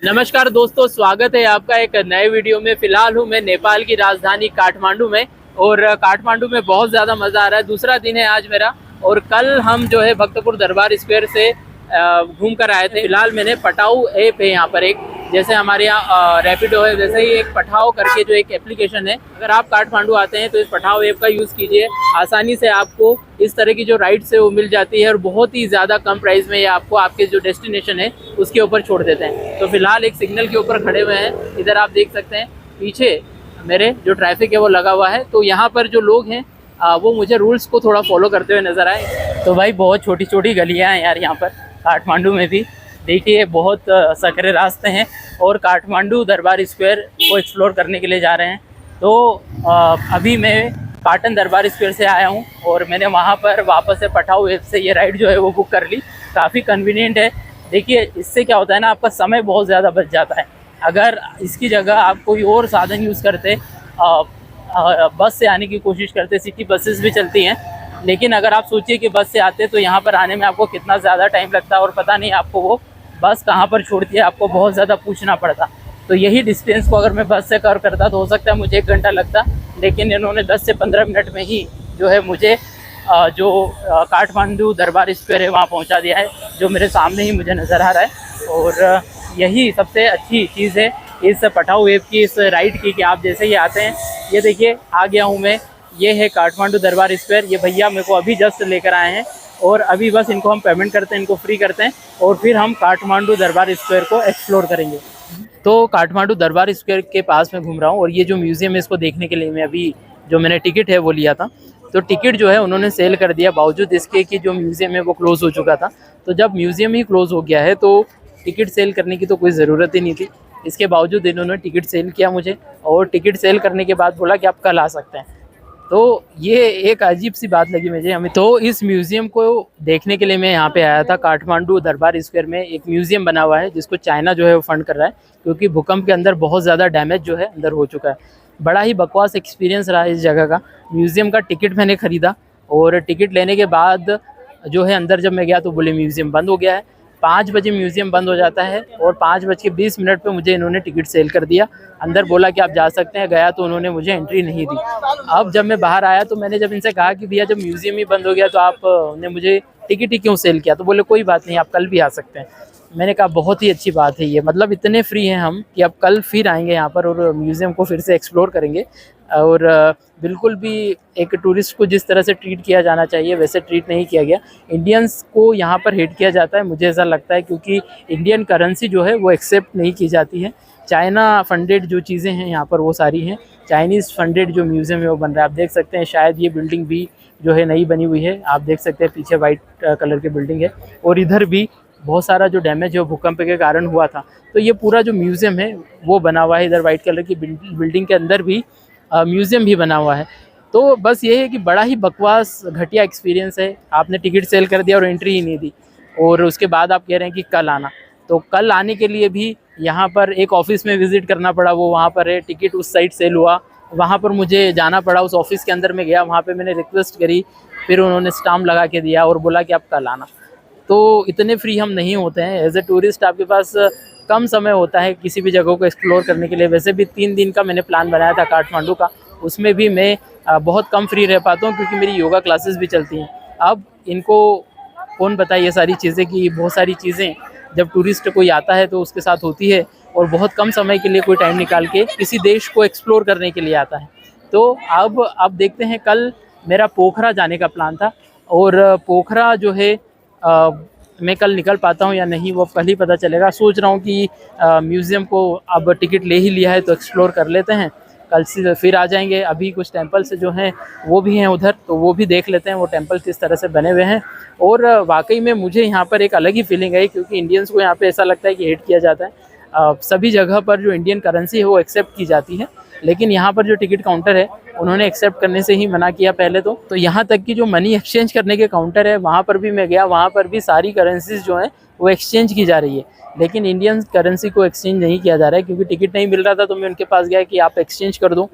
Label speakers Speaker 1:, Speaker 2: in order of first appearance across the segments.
Speaker 1: नमस्कार दोस्तों, स्वागत है आपका एक नए वीडियो में। फिलहाल हूँ मैं नेपाल की राजधानी काठमांडू में और काठमांडू में बहुत ज़्यादा मज़ा आ रहा है। दूसरा दिन है आज मेरा और कल हम जो है भक्तपुर दरबार स्क्वायर से घूम कर आए थे। फिलहाल मैंने पटाऊ ऐप है यहाँ पर एक, जैसे हमारे यहाँ रैपिडो है वैसे ही एक पठाओ करके जो एक एप्लीकेशन है। अगर आप काठमांडू आते हैं तो इस पठाओ ऐप का यूज़ कीजिए। आसानी से आपको इस तरह की जो राइड्स है वो मिल जाती है और बहुत ही ज़्यादा कम प्राइस में ये आपको आपके जो डेस्टिनेशन है उसके ऊपर छोड़ देते हैं। तो फिलहाल एक सिग्नल के ऊपर खड़े हुए हैं, इधर आप देख सकते हैं पीछे मेरे जो ट्रैफिक है वो लगा हुआ है। तो यहाँ पर जो लोग हैं वो मुझे रूल्स को थोड़ा फॉलो करते हुए नज़र आए। तो भाई बहुत छोटी छोटी गलियाँ हैं यार यहाँ पर काठमांडू में भी। देखिए बहुत सकरे रास्ते हैं और काठमांडू दरबार स्क्वायर को एक्सप्लोर करने के लिए जा रहे हैं। तो अभी मैं पाटन दरबार स्क्वायर से आया हूँ और मैंने वहाँ पर वापस से पठाऊ ऐप से ये राइड जो है वो बुक कर ली। काफ़ी कन्वीनियंट है। देखिए इससे क्या होता है ना, आपका समय बहुत ज़्यादा बच जाता है। अगर इसकी जगह आप कोई और साधन यूज़ करते, बस से आने की कोशिश करते, सिटी बसेस भी चलती हैं, लेकिन अगर आप सोचिए कि बस से आते तो यहाँ पर आने में आपको कितना ज़्यादा टाइम लगता और पता नहीं आपको वो बस कहाँ पर छोड़ती है, आपको बहुत ज़्यादा पूछना पड़ता। तो यही डिस्टेंस को अगर मैं बस से कवर करता तो हो सकता है मुझे 1 घंटा लगता, लेकिन इन्होंने 10 से 15 मिनट में ही जो है मुझे जो काठमांडू दरबार स्क्वायर है वहाँ पहुँचा दिया है, जो मेरे सामने ही मुझे नज़र आ रहा है। और यही सबसे अच्छी चीज़ है इस पठाऊ ऐप की, इस राइड की, कि आप जैसे ही आते हैं, ये देखिए आ गया हूँ मैं, ये है काठमांडू दरबार स्क्वायर। ये भैया मेरे को अभी जस्ट लेकर आए हैं और अभी बस इनको हम पेमेंट करते हैं, इनको फ्री करते हैं और फिर हम काठमांडू दरबार स्क्वायर को एक्सप्लोर करेंगे। तो काठमांडू दरबार स्क्वायर के पास में घूम रहा हूँ और ये जो म्यूज़ियम है इसको देखने के लिए मैं अभी जो मैंने टिकट है वो लिया था, तो टिकट जो है उन्होंने सेल कर दिया, बावजूद इसके कि जो म्यूज़ियम है वो क्लोज़ हो चुका था। तो जब म्यूज़ियम ही क्लोज़ हो गया है तो टिकट सेल करने की तो कोई ज़रूरत ही नहीं थी। इसके बावजूद इन्होंने टिकट सेल किया मुझे और टिकट सेल करने के बाद बोला कि आप कल आ सकते हैं। तो ये एक अजीब सी बात लगी मुझे। हमें तो इस म्यूज़ियम को देखने के लिए मैं यहाँ पे आया था। काठमांडू दरबार स्क्वायर में एक म्यूज़ियम बना हुआ है जिसको चाइना जो है वो फंड कर रहा है, क्योंकि भूकंप के अंदर बहुत ज़्यादा डैमेज जो है अंदर हो चुका है। बड़ा ही बकवास एक्सपीरियंस रहा इस जगह का। म्यूज़ियम का टिकट मैंने ख़रीदा और टिकट लेने के बाद जो है अंदर जब मैं गया तो बोले म्यूज़ियम बंद हो गया है। 5 बजे म्यूज़ियम बंद हो जाता है और 5:20 पे मुझे इन्होंने टिकट सेल कर दिया। अंदर बोला कि आप जा सकते हैं, गया तो उन्होंने मुझे एंट्री नहीं दी। अब जब मैं बाहर आया तो मैंने जब इनसे कहा कि भैया जब म्यूज़ियम ही बंद हो गया तो आपने मुझे टिकट ही क्यों सेल किया, तो बोले कोई बात नहीं, आप कल भी आ सकते हैं। मैंने कहा बहुत ही अच्छी बात है ये, मतलब इतने फ्री हैं हम कि अब कल फिर आएंगे यहाँ पर और म्यूज़ियम को फिर से एक्सप्लोर करेंगे। और बिल्कुल भी एक टूरिस्ट को जिस तरह से ट्रीट किया जाना चाहिए वैसे ट्रीट नहीं किया गया। इंडियंस को यहाँ पर हेट किया जाता है, मुझे ऐसा लगता है, क्योंकि इंडियन करेंसी जो है वो एक्सेप्ट नहीं की जाती है। चाइना फंडेड जो चीज़ें हैं यहाँ पर वो सारी हैं, चाइनीज़ फंडेड जो म्यूज़ियम है वो बन रहा है। आप देख सकते हैं, शायद ये बिल्डिंग भी जो है नई बनी हुई है। आप देख सकते हैं पीछे वाइट कलर की बिल्डिंग है और इधर भी बहुत सारा जो डैमेज है वो भूकंप के कारण हुआ था। तो ये पूरा जो म्यूज़ियम है वो बना हुआ है। इधर वाइट कलर की बिल्डिंग के अंदर भी म्यूज़ियम भी बना हुआ है। तो बस ये है कि बड़ा ही बकवास घटिया एक्सपीरियंस है। आपने टिकट सेल कर दिया और एंट्री ही नहीं दी और उसके बाद आप कह रहे हैं कि कल आना। तो कल आने के लिए भी यहाँ पर एक ऑफ़िस में विज़िट करना पड़ा, वो वहाँ पर है। टिकट उस साइड सेल हुआ, वहाँ पर मुझे जाना पड़ा। उस ऑफ़िस के अंदर में गया, वहाँ पे मैंने रिक्वेस्ट करी, फिर उन्होंने स्टाम्प लगा के दिया और बोला कि आप कल आना। तो इतने फ्री हम नहीं होते हैं। एज ए टूरिस्ट आपके पास कम समय होता है किसी भी जगह को एक्सप्लोर करने के लिए। वैसे भी 3 दिन का मैंने प्लान बनाया था काठमांडू का, उसमें भी मैं बहुत कम फ्री रह पाता हूँ क्योंकि मेरी योगा क्लासेस भी चलती हैं। अब इनको कौन बताए ये सारी चीज़ें, कि बहुत सारी चीज़ें जब टूरिस्ट कोई आता है तो उसके साथ होती है और बहुत कम समय के लिए कोई टाइम निकाल के किसी देश को एक्सप्लोर करने के लिए आता है। तो अब देखते हैं, कल मेरा पोखरा जाने का प्लान था और पोखरा जो है मैं कल निकल पाता हूँ या नहीं वो कल ही पता चलेगा। सोच रहा हूँ कि म्यूज़ियम को अब टिकट ले ही लिया है तो एक्सप्लोर कर लेते हैं, कल से फिर आ जाएंगे। अभी कुछ टेंपल्स जो हैं वो भी हैं उधर, तो वो भी देख लेते हैं वो टेंपल किस तरह से बने हुए हैं। और वाकई में मुझे यहाँ पर एक अलग ही फीलिंग है, क्योंकि इंडियंस को यहाँ पे ऐसा लगता है कि हेट किया जाता है। सभी जगह पर जो इंडियन करेंसी है वो एक्सेप्ट की जाती है, लेकिन यहाँ पर जो टिकट काउंटर है उन्होंने एक्सेप्ट करने से ही मना किया पहले तो यहाँ तक कि जो मनी एक्सचेंज करने के काउंटर है वहाँ पर भी मैं गया, वहाँ पर भी सारी करेंसीज जो हैं वो एक्सचेंज की जा रही है, लेकिन इंडियन करेंसी को एक्सचेंज नहीं किया जा रहा है। क्योंकि टिकट नहीं मिल रहा था तो मैं उनके पास गया कि आप एक्सचेंज कर दो,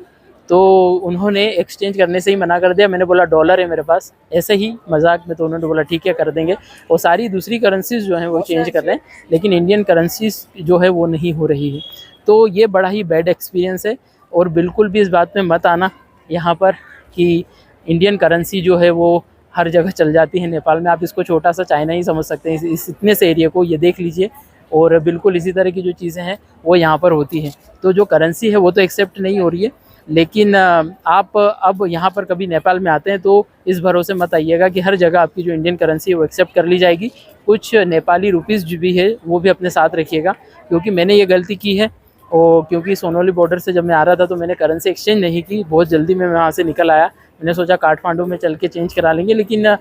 Speaker 1: तो उन्होंने एक्सचेंज करने से ही मना कर दिया। मैंने बोला डॉलर है मेरे पास, ऐसे ही मजाक में, तो उन्होंने बोला ठीक है कर देंगे। और सारी दूसरी करेंसीज जो हैं वो चेंज कर रहे हैं, लेकिन इंडियन करेंसीज जो है वो नहीं हो रही है। तो ये बड़ा ही बैड एक्सपीरियंस है। और बिल्कुल भी इस बात में मत आना यहाँ पर कि इंडियन करेंसी जो है वो हर जगह चल जाती है नेपाल में। आप इसको छोटा सा चाइना ही समझ सकते हैं, इस इतने से एरिया को, ये देख लीजिए। और बिल्कुल इसी तरह की जो चीज़ें हैं वो यहाँ पर होती हैं। तो जो करेंसी है वो तो एक्सेप्ट नहीं हो रही है, लेकिन आप अब यहाँ पर कभी नेपाल में आते हैं तो इस भरोसे मत आइएगा कि हर जगह आपकी जो इंडियन करेंसी है वो एक्सेप्ट कर ली जाएगी। कुछ नेपाली रुपीज़ जो भी है वो भी अपने साथ रखिएगा, क्योंकि मैंने ये गलती की है। और क्योंकि सोनौली बॉर्डर से जब मैं आ रहा था तो मैंने करेंसी एक्सचेंज नहीं की, बहुत जल्दी में मैं वहाँ से निकल आया। मैंने सोचा काठमांडू में चल के चेंज करा लेंगे, लेकिन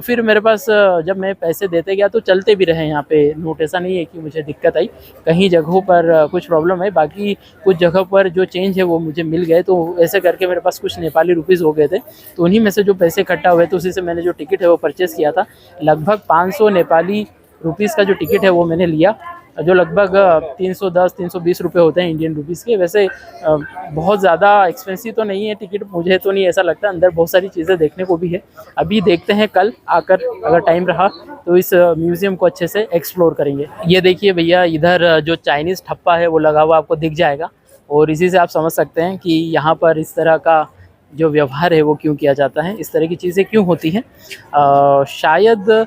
Speaker 1: फिर मेरे पास जब मैं पैसे देते गया तो चलते भी रहे यहाँ पे नोट। ऐसा नहीं है कि मुझे दिक्कत आई, कहीं जगहों पर कुछ प्रॉब्लम है, बाकी कुछ जगह पर जो चेंज है वो मुझे मिल गए। तो ऐसे करके मेरे पास कुछ नेपाली रुपीज़ हो गए थे, तो उन्हीं में से जो पैसे इकट्ठा हुए तो उसी से मैंने जो टिकट है वो परचेज़ किया था। लगभग 500 नेपाली रुपीज़ का जो टिकट है वो मैंने लिया, जो लगभग 310-320 रुपये होते हैं इंडियन रुपीज़ के। वैसे बहुत ज़्यादा एक्सपेंसिव तो नहीं है टिकट, मुझे तो नहीं ऐसा लगता। अंदर बहुत सारी चीज़ें देखने को भी है। अभी देखते हैं, कल आकर अगर टाइम रहा तो इस म्यूज़ियम को अच्छे से एक्सप्लोर करेंगे। ये देखिए भैया, इधर जो चाइनीज़ ठप्पा है वो लगा हुआ आपको दिख जाएगा, और इसी से आप समझ सकते हैं कि यहाँ पर इस तरह का जो व्यवहार है वो क्यों किया जाता है, इस तरह की चीज़ें क्यों होती हैं। शायद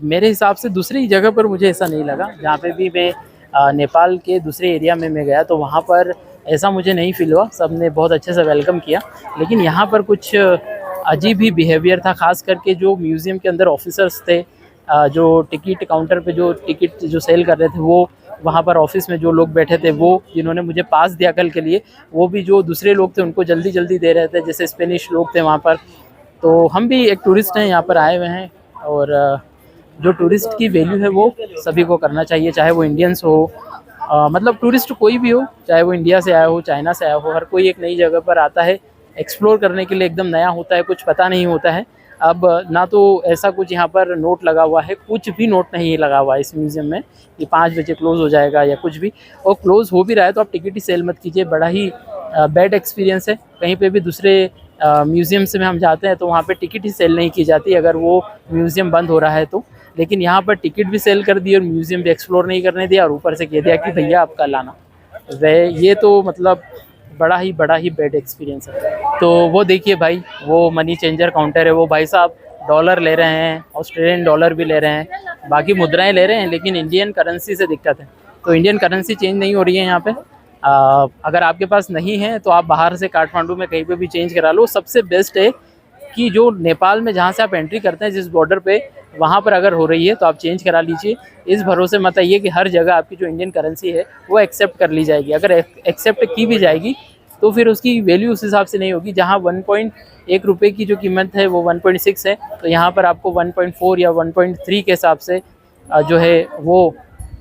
Speaker 1: मेरे हिसाब से दूसरी जगह पर मुझे ऐसा नहीं लगा। जहाँ पे भी मैं नेपाल के दूसरे एरिया में मैं गया तो वहाँ पर ऐसा मुझे नहीं फील हुआ, सब ने बहुत अच्छे से वेलकम किया। लेकिन यहाँ पर कुछ अजीब ही बिहेवियर था, ख़ास करके जो म्यूज़ियम के अंदर ऑफिसर्स थे, जो टिकट काउंटर पे जो टिकट जो सेल कर रहे थे, वो वहाँ पर ऑफिस में जो लोग बैठे थे, वो जिन्होंने मुझे पास दिया कल के लिए, वो भी जो दूसरे लोग थे उनको जल्दी जल्दी दे रहे थे, जैसे स्पेनिश लोग थे वहाँ पर। तो हम भी एक टूरिस्ट हैं, यहाँ पर आए हुए हैं, और जो टूरिस्ट की वैल्यू है वो सभी को करना चाहिए, चाहे वो इंडियंस हो, मतलब टूरिस्ट कोई भी हो, चाहे वो इंडिया से आया हो, चाइना से आया हो, हर कोई एक नई जगह पर आता है एक्सप्लोर करने के लिए। एकदम नया होता है, कुछ पता नहीं होता है। अब ना तो ऐसा कुछ यहाँ पर नोट लगा हुआ है, कुछ भी नोट नहीं लगा हुआ है इस म्यूज़ियम में कि 5 बजे क्लोज़ हो जाएगा या कुछ भी। और क्लोज़ हो भी रहा है तो आप टिकट ही सेल मत कीजिए, बड़ा ही बैड एक्सपीरियंस है। कहीं पे भी दूसरे म्यूज़ियम्स में हम जाते हैं तो वहाँ पे टिकट ही सेल नहीं की जाती अगर वो म्यूज़ियम बंद हो रहा है तो। लेकिन यहाँ पर टिकट भी सेल कर दी और म्यूज़ियम भी एक्सप्लोर नहीं करने दिया, और ऊपर से कह दिया कि भैया आप कल आना। ये तो मतलब बड़ा ही बैड एक्सपीरियंस है। तो वो देखिए भाई, वो मनी चेंजर काउंटर है, वो भाई साहब डॉलर ले रहे हैं, ऑस्ट्रेलियन डॉलर भी ले रहे हैं, बाकी मुद्राएं ले रहे हैं, लेकिन इंडियन करेंसी से दिक्कत है। तो इंडियन करेंसी चेंज नहीं हो रही है यहाँ पे। अगर आपके पास नहीं है तो आप बाहर से काठमांडू में कहीं पे भी चेंज करा लो। सबसे बेस्ट है कि जो नेपाल में जहाँ से आप एंट्री करते हैं जिस बॉर्डर पे, वहाँ पर अगर हो रही है तो आप चेंज करा लीजिए। इस भरोसे मत आइए कि हर जगह आपकी जो इंडियन करेंसी है वो एक्सेप्ट कर ली जाएगी। अगर एक्सेप्ट की भी जाएगी तो फिर उसकी वैल्यू उस हिसाब से नहीं होगी। जहाँ 1.1 रुपये की जो कीमत है वो 1.6 है, तो यहाँ पर आपको 1.4 या 1.3 के हिसाब से जो है वो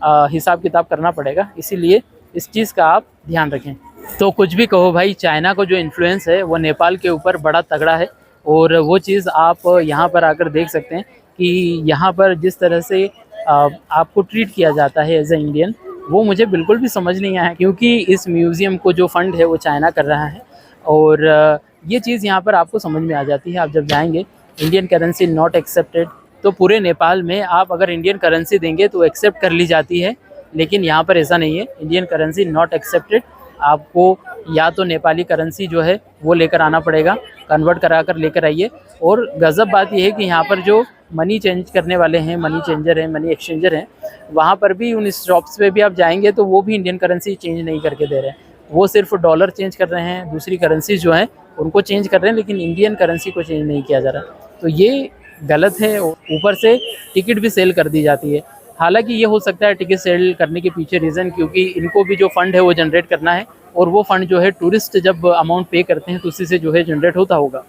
Speaker 1: हिसाब किताब करना पड़ेगा। इसीलिए इस चीज़ का आप ध्यान रखें। तो कुछ भी कहो भाई, चाइना को जो इन्फ्लुएंस है वो नेपाल के ऊपर बड़ा तगड़ा है, और वो चीज़ आप यहाँ पर आकर देख सकते हैं कि यहाँ पर जिस तरह से आपको ट्रीट किया जाता है एज ए इंडियन, वो मुझे बिल्कुल भी समझ नहीं आया। क्योंकि इस म्यूज़ियम को जो फ़ंड है वो चाइना कर रहा है, और ये चीज़ यहाँ पर आपको समझ में आ जाती है। आप जब जाएंगे इंडियन करेंसी नॉट एक्सेप्टेड, तो पूरे नेपाल में आप अगर इंडियन करेंसी देंगे तो एक्सेप्ट कर ली जाती है, लेकिन यहाँ पर ऐसा नहीं है। इंडियन करेंसी नॉट एक्सेप्टेड, आपको या तो नेपाली करेंसी जो है वो लेकर आना पड़ेगा, कन्वर्ट करा कर लेकर आइए। और गज़ब बात यह है कि यहाँ पर जो मनी चेंज करने वाले हैं, मनी चेंजर हैं, मनी एक्सचेंजर हैं, वहाँ पर भी उन शॉप्स पे भी आप जाएंगे तो वो भी इंडियन करेंसी चेंज नहीं करके दे रहे हैं। वो सिर्फ डॉलर चेंज कर रहे हैं, दूसरी करेंसी जो हैं उनको चेंज कर रहे हैं, लेकिन इंडियन करेंसी को चेंज नहीं किया जा रहा। तो ये गलत है। ऊपर से टिकट भी सेल कर दी जाती है। हालांकि ये हो सकता है टिकट सेल करने के पीछे रीज़न क्योंकि इनको भी जो फ़ंड है वो जनरेट करना है, और वो फ़ंड जो है टूरिस्ट जब अमाउंट पे करते हैं तो उसी से जो है जनरेट होता होगा।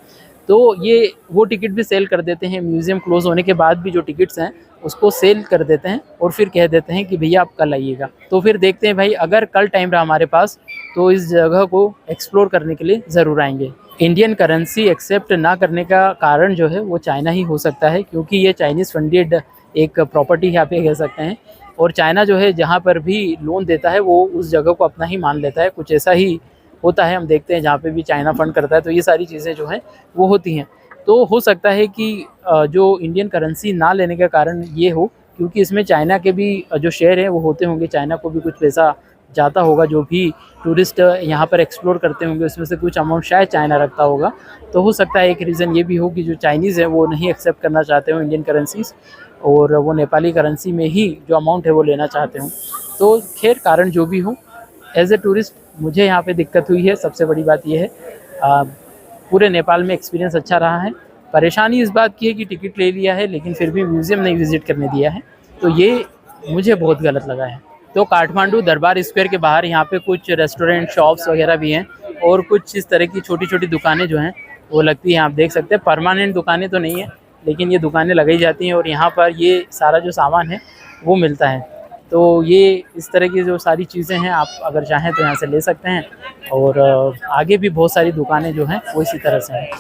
Speaker 1: तो ये वो टिकट भी सेल कर देते हैं। म्यूज़ियम क्लोज़ होने के बाद भी जो टिकट्स हैं उसको सेल कर देते हैं, और फिर कह देते हैं कि भैया आप कल आइएगा। तो फिर देखते हैं भाई, अगर कल टाइम रहा हमारे पास तो इस जगह को एक्सप्लोर करने के लिए ज़रूर आएंगे। इंडियन करेंसी एक्सेप्ट ना करने का कारण जो है वो चाइना ही हो सकता है, क्योंकि ये चाइनीज़ फंडेड एक प्रॉपर्टी है, आप ये कह सकते हैं। और चाइना जो है जहाँ पर भी लोन देता है वो उस जगह को अपना ही मान लेता है। कुछ ऐसा ही होता है, हम देखते हैं जहाँ पे भी चाइना फंड करता है तो ये सारी चीज़ें जो हैं वो होती हैं। तो हो सकता है कि जो इंडियन करेंसी ना लेने का कारण ये हो क्योंकि इसमें चाइना के भी जो शेयर हैं वो होते होंगे, चाइना को भी कुछ पैसा जाता होगा, जो भी टूरिस्ट यहाँ पर एक्सप्लोर करते होंगे उसमें से कुछ अमाउंट शायद चाइना रखता होगा। तो हो सकता है एक रीज़न ये भी हो कि जो चाइनीज़ हैं वो नहीं एक्सेप्ट करना चाहते हो इंडियन करेंसीज़ और वो नेपाली करेंसी में ही जो अमाउंट है वो लेना चाहते हों। तो खैर कारण जो भी हो, एज ए टूरिस्ट मुझे यहाँ पे दिक्कत हुई है। सबसे बड़ी बात ये है पूरे नेपाल में एक्सपीरियंस अच्छा रहा है। परेशानी इस बात की है कि टिकट ले लिया है लेकिन फिर भी म्यूज़ियम नहीं विज़िट करने दिया है, तो ये मुझे बहुत गलत लगा है। तो काठमांडू दरबार स्क्वायर के बाहर यहाँ पे कुछ रेस्टोरेंट शॉप्स वगैरह भी हैं और कुछ इस तरह की छोटी छोटी दुकानें जो हैं वो लगती हैं। आप देख सकते हैं परमानेंट दुकानें तो नहीं है लेकिन ये दुकानें लगाई जाती हैं और यहाँ पर ये सारा जो सामान है वो मिलता है। तो ये इस तरह की जो सारी चीज़ें हैं आप अगर चाहें तो यहाँ से ले सकते हैं और आगे भी बहुत सारी दुकानें जो हैं वो इसी तरह से हैं।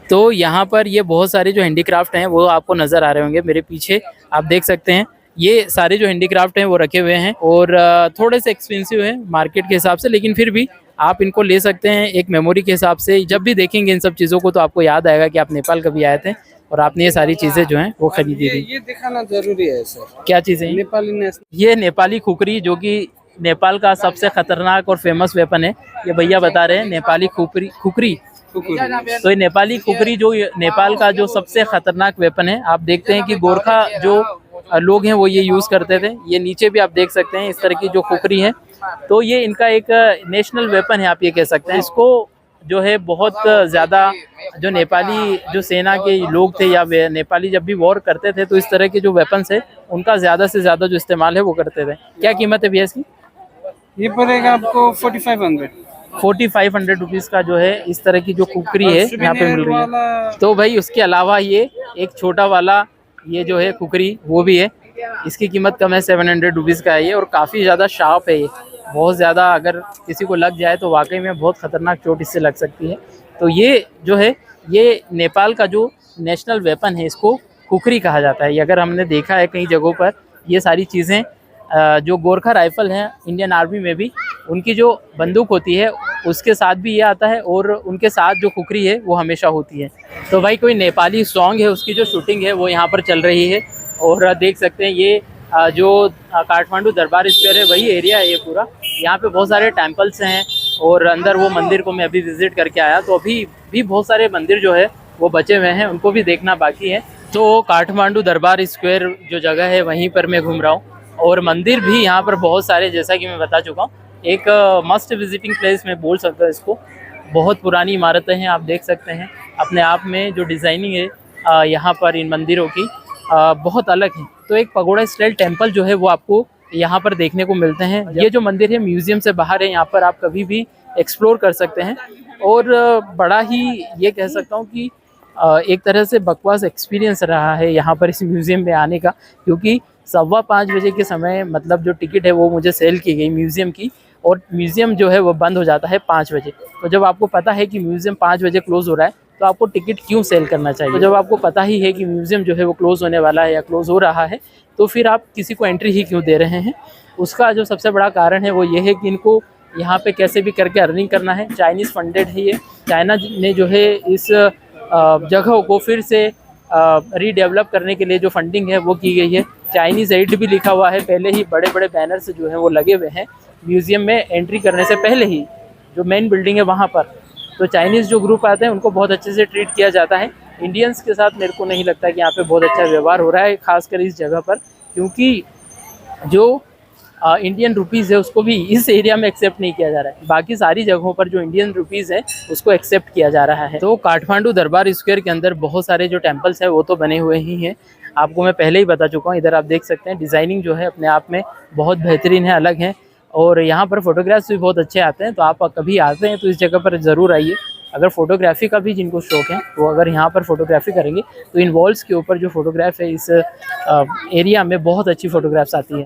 Speaker 1: तो यहाँ पर ये बहुत सारे जो हैंडीक्राफ्ट हैं वो आपको नज़र आ रहे होंगे मेरे पीछे, आप देख सकते हैं ये सारे जो हैंडीक्राफ्ट हैं वो रखे हुए हैं और थोड़े से एक्सपेंसिव हैं मार्केट के हिसाब से, लेकिन फिर भी आप इनको ले सकते हैं एक मेमोरी के हिसाब से। जब भी देखेंगे इन सब चीज़ों को तो आपको याद आएगा कि आप नेपाल कभी आए थे और आपने ये सारी चीज़ें जो हैं वो खरीदी थी।
Speaker 2: ये दिखाना जरूरी है सर।
Speaker 1: क्या चीज़ें?
Speaker 2: नेपाली नेशनल,
Speaker 1: ये नेपाली खुकरी जो कि नेपाल का सबसे खतरनाक और फेमस वेपन है, ये भैया बता रहे हैं नेपाली खुकरी। तो ये नेपाली खुकरी जो नेपाल का जो सबसे खतरनाक वेपन है, आप देखते हैं कि गोरखा जो लोग हैं वो ये यूज़ करते थे। ये नीचे भी आप देख सकते हैं इस तरह की जो खुकरी है, तो ये इनका एक नेशनल वेपन है, आप ये कह सकते हैं। इसको जो है बहुत ज़्यादा जो नेपाली जो सेना के लोग थे या नेपाली जब भी वॉर करते थे तो इस तरह के जो वेपन्स है उनका ज़्यादा से ज़्यादा जो इस्तेमाल है वो करते थे। क्या कीमत है भैया इसकी?
Speaker 2: ये पड़ेगा आपको
Speaker 1: 4500 रुपीज़ का जो है इस तरह की जो कुकरी है यहाँ पे मिल रही है। तो भाई उसके अलावा ये एक छोटा वाला ये जो है कुकरी वो भी है, इसकी कीमत कम है, 700 रुपीज़ का है ये और काफ़ी ज़्यादा शार्प है ये, बहुत ज़्यादा अगर किसी को लग जाए तो वाकई में बहुत ख़तरनाक चोट इससे लग सकती है। तो ये जो है ये नेपाल का जो नेशनल वेपन है इसको कुकरी कहा जाता है। ये अगर हमने देखा है कई जगहों पर ये सारी चीज़ें जो गोरखा राइफल हैं इंडियन आर्मी में भी उनकी जो बंदूक होती है उसके साथ भी ये आता है और उनके साथ जो कुकरी है वो हमेशा होती है। तो भाई कोई नेपाली सॉन्ग है उसकी जो शूटिंग है वो यहाँ पर चल रही है और देख सकते हैं ये जो काठमांडू दरबार स्क्वायर है वही एरिया है ये पूरा। यहाँ पे बहुत सारे टेम्पल्स हैं और अंदर वो मंदिर को मैं अभी विज़िट करके आया तो अभी भी बहुत सारे मंदिर जो है वो बचे हुए हैं, उनको भी देखना बाकी है। तो काठमांडू दरबार स्क्वायर जो जगह है वहीं पर मैं घूम रहा हूँ और मंदिर भी यहाँ पर बहुत सारे, जैसा कि मैं बता चुका हूँ, एक मस्ट विजिटिंग प्लेस मैं बोल सकता हूँ इसको। बहुत पुरानी इमारतें हैं, आप देख सकते हैं अपने आप में जो डिज़ाइनिंग है यहाँ पर इन मंदिरों की बहुत अलग है। तो एक पगोड़ा स्टाइल टेम्पल जो है वो आपको यहाँ पर देखने को मिलते हैं। ये जो मंदिर है म्यूज़ियम से बाहर है, यहाँ पर आप कभी भी एक्सप्लोर कर सकते हैं और बड़ा ही ये कह सकता हूँ कि एक तरह से बकवास एक्सपीरियंस रहा है यहाँ पर इस म्यूज़ियम में आने का, क्योंकि 5:15 बजे के समय मतलब जो टिकट है वो मुझे सेल की गई म्यूज़ियम की और म्यूज़ियम जो है वो बंद हो जाता है 5 बजे। तो जब आपको पता है कि म्यूज़ियम 5 बजे क्लोज़ हो रहा है तो आपको टिकट क्यों सेल करना चाहिए? तो जब आपको पता ही है कि म्यूज़ियम जो है वो क्लोज़ होने वाला है या क्लोज़ हो रहा है तो फिर आप किसी को एंट्री ही क्यों दे रहे हैं? उसका जो सबसे बड़ा कारण है वो ये है कि इनको यहाँ पे कैसे भी करके अर्निंग करना है। चाइनीज़ फंडेड है ये, चाइना ने जो है इस जगह को फिर से रीडेवलप करने के लिए जो फंडिंग है वो की गई है। चाइनीज़ एड भी लिखा हुआ है, पहले ही बड़े बड़े बैनर्स जो हैं वो लगे हुए हैं म्यूज़ियम में एंट्री करने से पहले ही, जो मेन बिल्डिंग है वहाँ पर। तो चाइनीज़ जो ग्रुप आते हैं उनको बहुत अच्छे से ट्रीट किया जाता है। इंडियंस के साथ मेरे को नहीं लगता कि यहाँ पे बहुत अच्छा व्यवहार हो रहा है, खासकर इस जगह पर, क्योंकि जो इंडियन रुपीज़ है उसको भी इस एरिया में एक्सेप्ट नहीं किया जा रहा है। बाकी सारी जगहों पर जो इंडियन रुपीज़ है उसको एक्सेप्ट किया जा रहा है। तो काठमांडू दरबार स्क्वायर के अंदर बहुत सारे जो टेम्पल्स हैं वो तो बने हुए ही हैं, आपको मैं पहले ही बता चुका हूँ। इधर आप देख सकते हैं डिज़ाइनिंग जो है अपने आप में बहुत बेहतरीन है, अलग है और यहाँ पर फोटोग्राफ्स भी बहुत अच्छे आते हैं। तो आप कभी आते हैं तो इस जगह पर ज़रूर आइए। अगर फोटोग्राफी का भी जिनको शौक है वो अगर यहाँ पर फोटोग्राफी करेंगे तो इन वॉल्स के ऊपर जो फोटोग्राफ है इस एरिया में बहुत अच्छी फ़ोटोग्राफ्स आती है।